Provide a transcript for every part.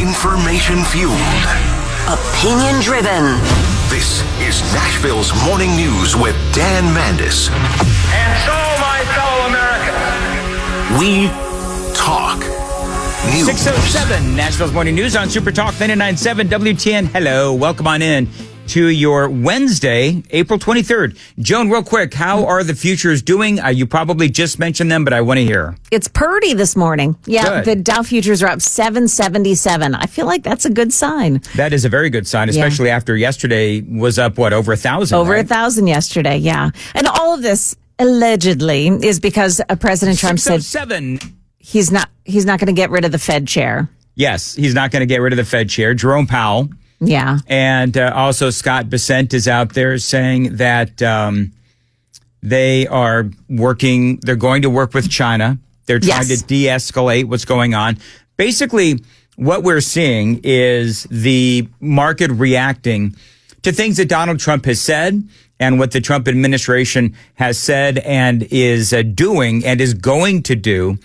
Information fueled. Opinion driven. This is Nashville's Morning News with Dan Mandis. And so, my fellow Americans, we talk news. 6:07, Nashville's Morning News on Super Talk 99.7 WTN. Hello, welcome on in to your Wednesday, April 23rd. Joan, real quick, how are the futures doing? You probably just mentioned them, but I want to hear. It's purdy this morning. Yeah, Good. The Dow futures are up 777. I feel like that's a good sign. That is a very good sign, especially after yesterday was up, over 1,000? Over right? 1,000 yesterday, yeah. And all of this allegedly is because President Trump said 6:07. he's not going to get rid of the Fed chair. Yes, he's not going to get rid of the Fed chair. Jerome Powell. Yeah. And also Scott Bessent is out there saying that they are working, they're going to work with China. They're trying to de-escalate what's going on. Basically, what we're seeing is the market reacting to things that Donald Trump has said and what the Trump administration has said and is doing and is going to do.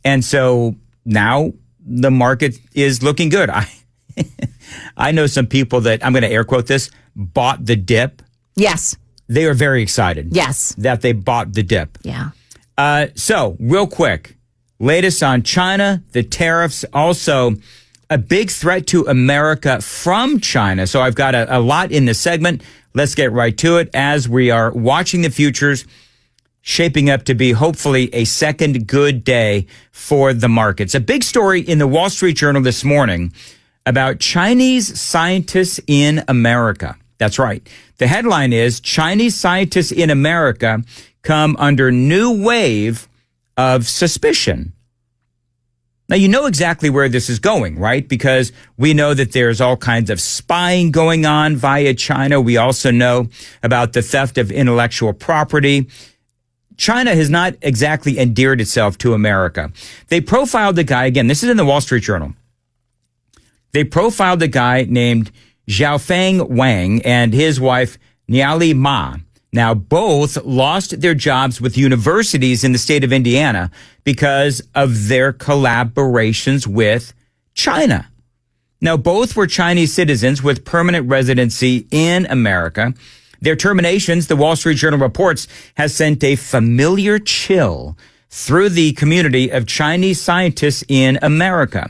And so now the market is looking good. I know some people that, I'm going to air quote this, bought the dip. Yes. They are very excited. Yes. That they bought the dip. Yeah. So, real quick, latest on China, the tariffs, also a big threat to America from China. So I've got a lot in this segment. Let's get right to it as we are watching the futures shaping up to be hopefully a second good day for the markets. A big story in the Wall Street Journal this morning about Chinese scientists in America. That's right. The headline is Chinese scientists in America come under new wave of suspicion. Now, you know exactly where this is going, right? Because we know that there's all kinds of spying going on via China. We also know about the theft of intellectual property. China has not exactly endeared itself to America. They profiled the guy, again, this is in the Wall Street Journal. They profiled a guy named Xiaofeng Wang and his wife, Niali Ma. Now, both lost their jobs with universities in the state of Indiana because of their collaborations with China. Now, both were Chinese citizens with permanent residency in America. Their terminations, the Wall Street Journal reports, has sent a familiar chill through the community of Chinese scientists in America.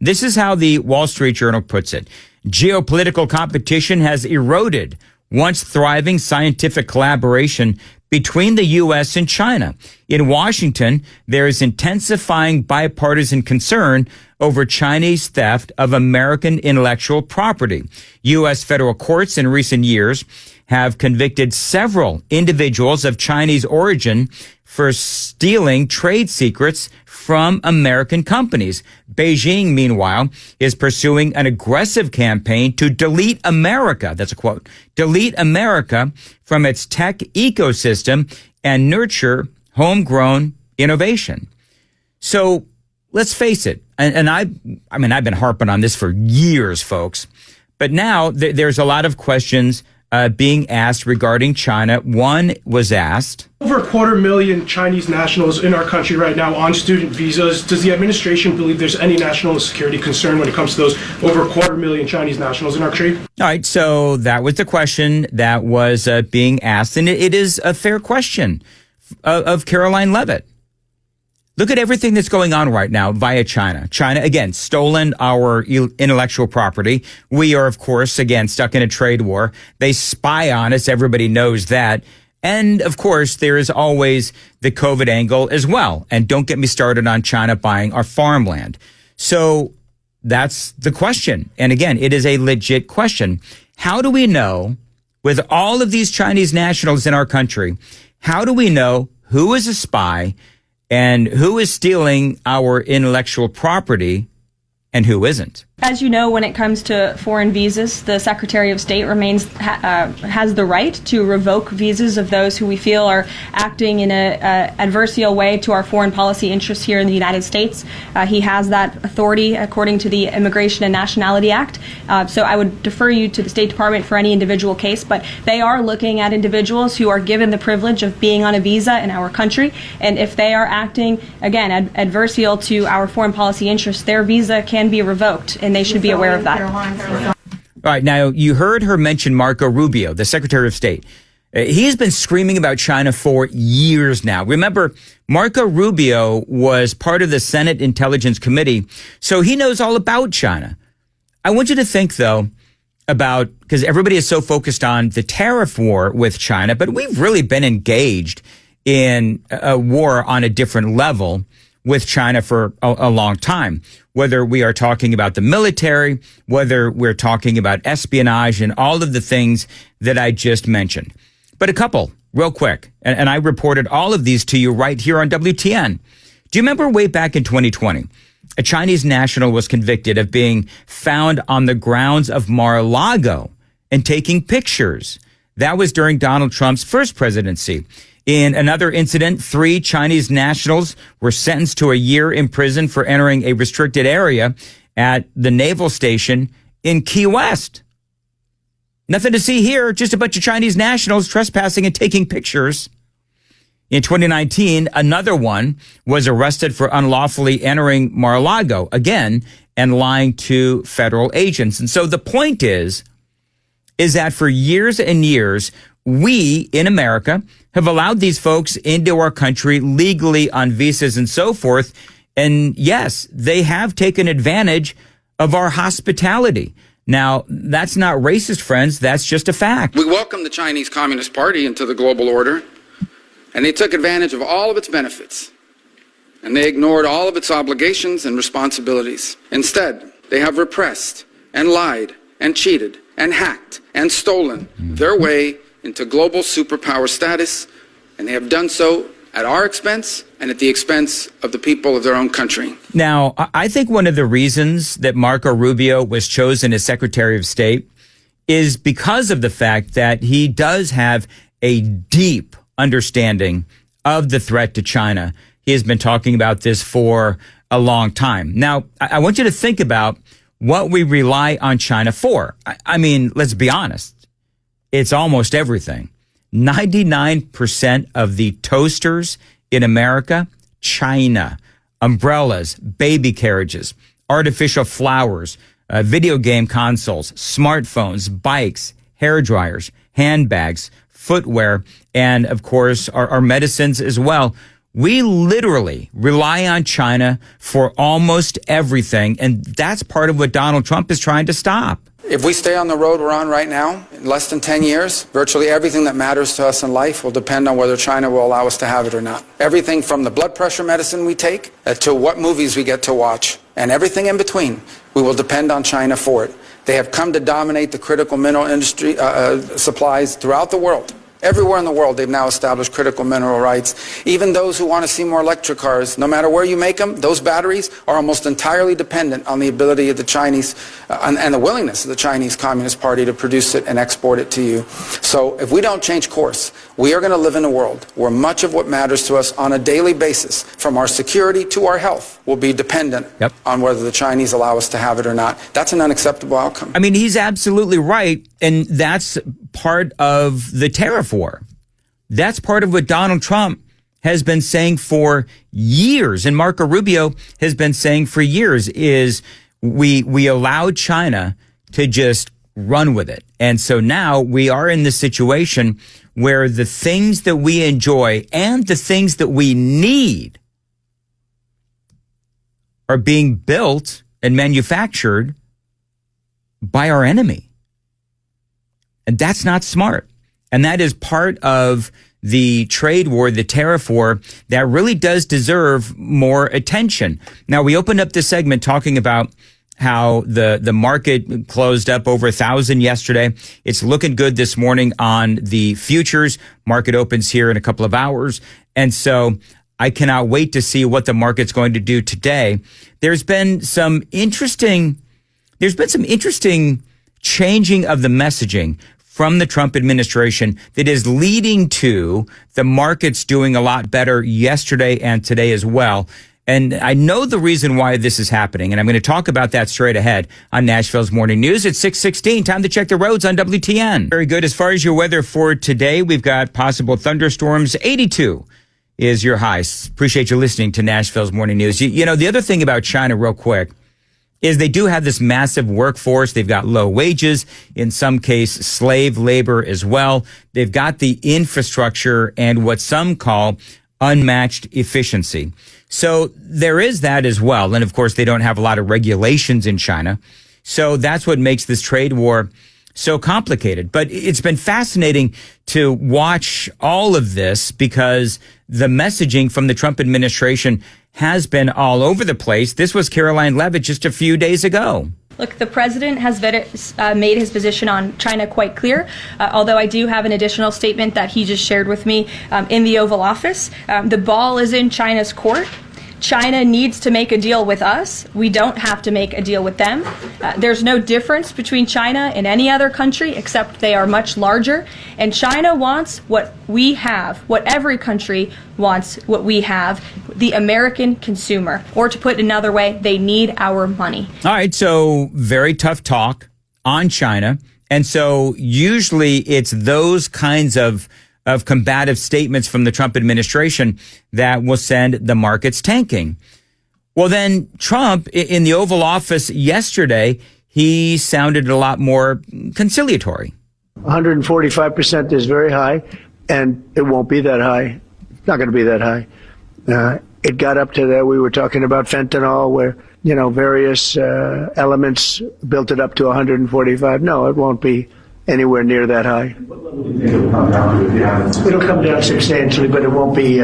This is how the Wall Street Journal puts it. Geopolitical competition has eroded once thriving scientific collaboration between the U.S. and China. In Washington, there is intensifying bipartisan concern over Chinese theft of American intellectual property. U.S. federal courts in recent years have convicted several individuals of Chinese origin for stealing trade secrets from American companies. Beijing, meanwhile, is pursuing an aggressive campaign to delete America, that's a quote, delete America from its tech ecosystem and nurture homegrown innovation. So let's face it, and I've been harping on this for years, folks, but now there's a lot of questions being asked regarding China. One was asked, over 250,000 Chinese nationals in our country right now on student visas. Does the administration believe there's any national security concern when it comes to those over 250,000 Chinese nationals in our country? All right, so that was the question that was being asked, and it is a fair question of Caroline Leavitt. Look at everything that's going on right now via China. China, again, stolen our intellectual property. We are, of course, again, stuck in a trade war. They spy on us. Everybody knows that. And, of course, there is always the COVID angle as well. And don't get me started on China buying our farmland. So that's the question. And, again, it is a legit question. How do we know, with all of these Chinese nationals in our country, how do we know who is a spy and who is stealing our intellectual property and who isn't? As you know, when it comes to foreign visas, the Secretary of State has the right to revoke visas of those who we feel are acting in a adversarial way to our foreign policy interests here in the United States. He has that authority according to the Immigration and Nationality Act. So I would defer you to the State Department for any individual case, but they are looking at individuals who are given the privilege of being on a visa in our country. And if they are acting, again, adversarial to our foreign policy interests, their visa can be revoked. and they should be aware of that. All right. Now, you heard her mention Marco Rubio, the Secretary of State. He's been screaming about China for years now. Remember, Marco Rubio was part of the Senate Intelligence Committee, so he knows all about China. I want you to think, though, about, because everybody is so focused on the tariff war with China, but we've really been engaged in a war on a different level with China for a long time. Whether we are talking about the military, whether we're talking about espionage and all of the things that I just mentioned. But a couple, real quick, and I reported all of these to you right here on WTN. Do you remember way back in 2020, a Chinese national was convicted of being found on the grounds of Mar-a-Lago and taking pictures? That was during Donald Trump's first presidency. In another incident, 3 Chinese nationals were sentenced to a year in prison for entering a restricted area at the naval station in Key West. Nothing to see here, just a bunch of Chinese nationals trespassing and taking pictures. In 2019, another one was arrested for unlawfully entering Mar-a-Lago, again, and lying to federal agents. And so the point is that for years and years, we in America have allowed these folks into our country legally on visas and so forth. And yes, they have taken advantage of our hospitality. Now, that's not racist, friends. That's just a fact. We welcome the Chinese Communist Party into the global order, and they took advantage of all of its benefits, and they ignored all of its obligations and responsibilities. Instead, they have repressed and lied and cheated and hacked and stolen their way into global superpower status, and they have done so at our expense and at the expense of the people of their own country. Now, I think one of the reasons that Marco Rubio was chosen as Secretary of State is because of the fact that he does have a deep understanding of the threat to China. He has been talking about this for a long time. Now, I want you to think about what we rely on China for. I mean, let's be honest. It's almost everything. 99% of the toasters in America, China. Umbrellas, baby carriages, artificial flowers, video game consoles, smartphones, bikes, hair dryers, handbags, footwear, and of course, our medicines as well. We literally rely on China for almost everything, and that's part of what Donald Trump is trying to stop. If we stay on the road we're on right now, in less than 10 years, virtually everything that matters to us in life will depend on whether China will allow us to have it or not. Everything from the blood pressure medicine we take to what movies we get to watch, and everything in between, we will depend on China for it. They have come to dominate the critical mineral industry supplies throughout the world. Everywhere in the world, they've now established critical mineral rights. Even those who want to see more electric cars, no matter where you make them, those batteries are almost entirely dependent on the ability of the Chinese and the willingness of the Chinese Communist Party to produce it and export it to you. So if we don't change course, we are going to live in a world where much of what matters to us on a daily basis, from our security to our health, will be dependent on whether the Chinese allow us to have it or not. That's an unacceptable outcome. I mean, he's absolutely right, and that's part of the tariff war. That's part of what Donald Trump has been saying for years, and Marco Rubio has been saying for years, is we allowed China to just run with it. And so now we are in this situation where the things that we enjoy and the things that we need are being built and manufactured by our enemy. And that's not smart. And that is part of the trade war, the tariff war, that really does deserve more attention. Now, we opened up this segment talking about how the market closed up over 1,000 yesterday. It's looking good this morning on the futures. Market opens here in a couple of hours. And so I cannot wait to see what the market's going to do today. There's been some interesting changing of the messaging from the Trump administration that is leading to the markets doing a lot better yesterday and today as well. And I know the reason why this is happening, and I'm going to talk about that straight ahead on Nashville's Morning News at 6:16. Time to check the roads on WTN. Very good. As far as your weather for today, we've got possible thunderstorms. 82 is your high. Appreciate you listening to Nashville's Morning News. You know, the other thing about China real quick is they do have this massive workforce. They've got low wages, in some case, slave labor as well. They've got the infrastructure and what some call unmatched efficiency. So there is that as well. And of course, they don't have a lot of regulations in China. So that's what makes this trade war so complicated. But it's been fascinating to watch all of this because the messaging from the Trump administration has been all over the place. This was Caroline Leavitt just a few days ago. Look, the president has made his position on China quite clear, although I do have an additional statement that he just shared with me in the Oval Office. The ball is in China's court. China needs to make a deal with us. We don't have to make a deal with them. There's no difference between China and any other country except they are much larger. And China wants what we have, what every country wants, what we have, the American consumer. Or to put it another way, they need our money. All right, so very tough talk on China. And so usually it's those kinds of combative statements from the Trump administration that will send the markets tanking. Well, then Trump in the Oval Office yesterday, he sounded a lot more conciliatory. 145% is very high, and it won't be that high. It's not going to be that high. It got up to that. We were talking about fentanyl, where, various elements built it up to 145. No, it won't be anywhere near that high. It'll come down substantially, but it won't be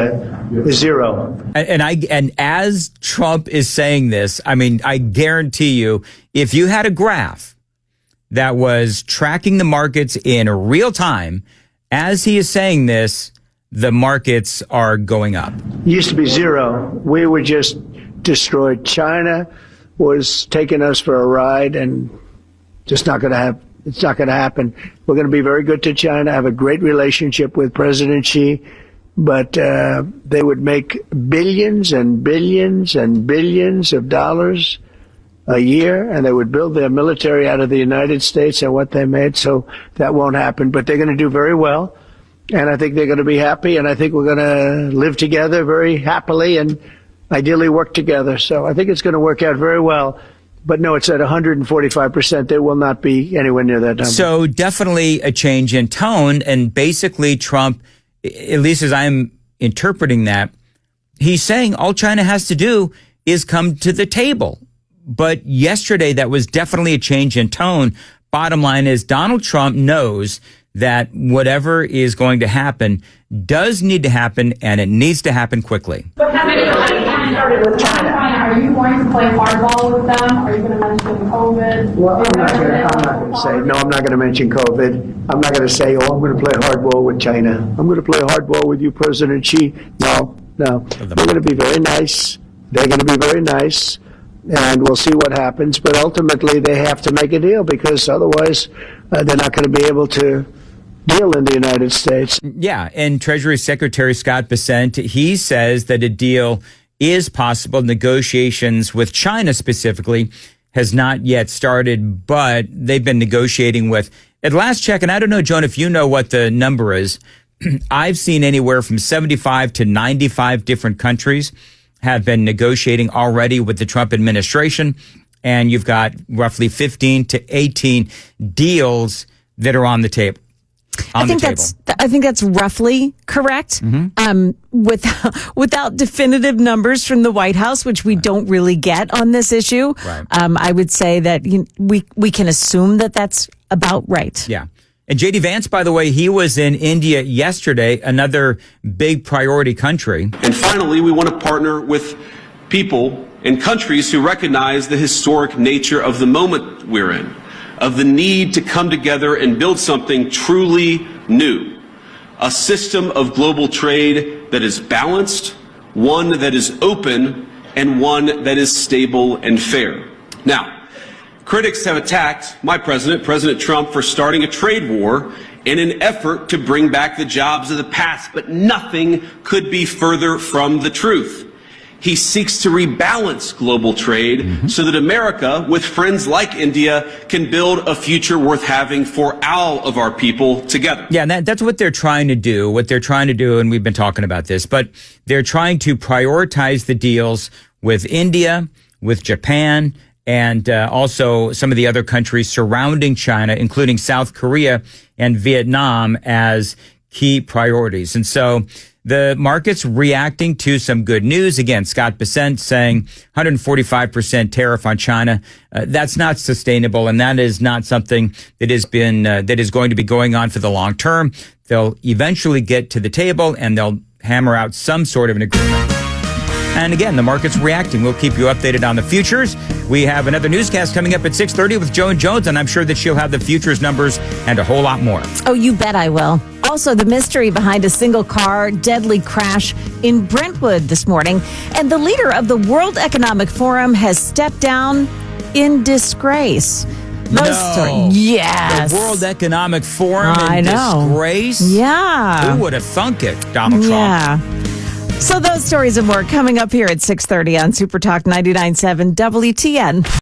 zero. And as Trump is saying this, I mean, I guarantee you, if you had a graph that was tracking the markets in real time, as he is saying this, the markets are going up. It used to be zero. We were just destroyed. China was taking us for a ride, and just not going to happen. It's not going to happen. We're going to be very good to China, have a great relationship with President Xi, but they would make billions and billions and billions of dollars a year, and they would build their military out of the United States and what they made, so that won't happen. But they're going to do very well, and I think they're going to be happy, and I think we're going to live together very happily and ideally work together. So I think it's going to work out very well. But no, it's at 145%. There will not be anywhere near that number. So definitely a change in tone. And basically Trump, at least as I'm interpreting that, he's saying all China has to do is come to the table. But yesterday, that was definitely a change in tone. Bottom line is Donald Trump knows that whatever is going to happen does need to happen, and it needs to happen quickly. But started with China. Are you going to play hardball with them? Are you going to mention COVID? Well, I'm not going to say. No, I'm not going to mention COVID. I'm not going to say, I'm going to play hardball with China. I'm going to play hardball with you, President Xi. No. They're going to be very nice. They're going to be very nice. And we'll see what happens. But ultimately, they have to make a deal because otherwise they're not going to be able to deal in the United States. Yeah, and Treasury Secretary Scott Bessent, he says that a deal is possible. Negotiations with China specifically has not yet started, but they've been negotiating with, at last check, and I don't know, Joan, if you know what the number is, I've seen anywhere from 75 to 95 different countries have been negotiating already with the Trump administration, and you've got roughly 15 to 18 deals that are on the table. I think that's roughly correct. Mm-hmm. Without definitive numbers from the White House, which we don't really get on this issue, right. I would say that we can assume that that's about right. Yeah. And J.D. Vance, by the way, he was in India yesterday, another big priority country. And finally, we want to partner with people and countries who recognize the historic nature of the moment we're in, of the need to come together and build something truly new, a system of global trade that is balanced, one that is open, and one that is stable and fair. Now, critics have attacked my president, President Trump, for starting a trade war in an effort to bring back the jobs of the past, but nothing could be further from the truth. He seeks to rebalance global trade so that America, with friends like India, can build a future worth having for all of our people together. Yeah, and that's what they're trying to do. What they're trying to do, and we've been talking about this, but they're trying to prioritize the deals with India, with Japan, and also some of the other countries surrounding China, including South Korea and Vietnam, as key priorities. And so the market's reacting to some good news. Again, Scott Bessent saying 145% tariff on China. That's not sustainable, and that is not something that is going to be going on for the long term. They'll eventually get to the table, and they'll hammer out some sort of an agreement. And again, the market's reacting. We'll keep you updated on the futures. We have another newscast coming up at 6:30 with Joan Jones, and I'm sure that she'll have the futures numbers and a whole lot more. Oh, you bet I will. Also, the mystery behind a single car deadly crash in Brentwood this morning. And the leader of the World Economic Forum has stepped down in disgrace. Yes. The World Economic Forum in disgrace? Yeah. Who would have thunk it, Donald Trump? Yeah. So those stories and more coming up here at 6:30 on Super Talk 99.7 WTN.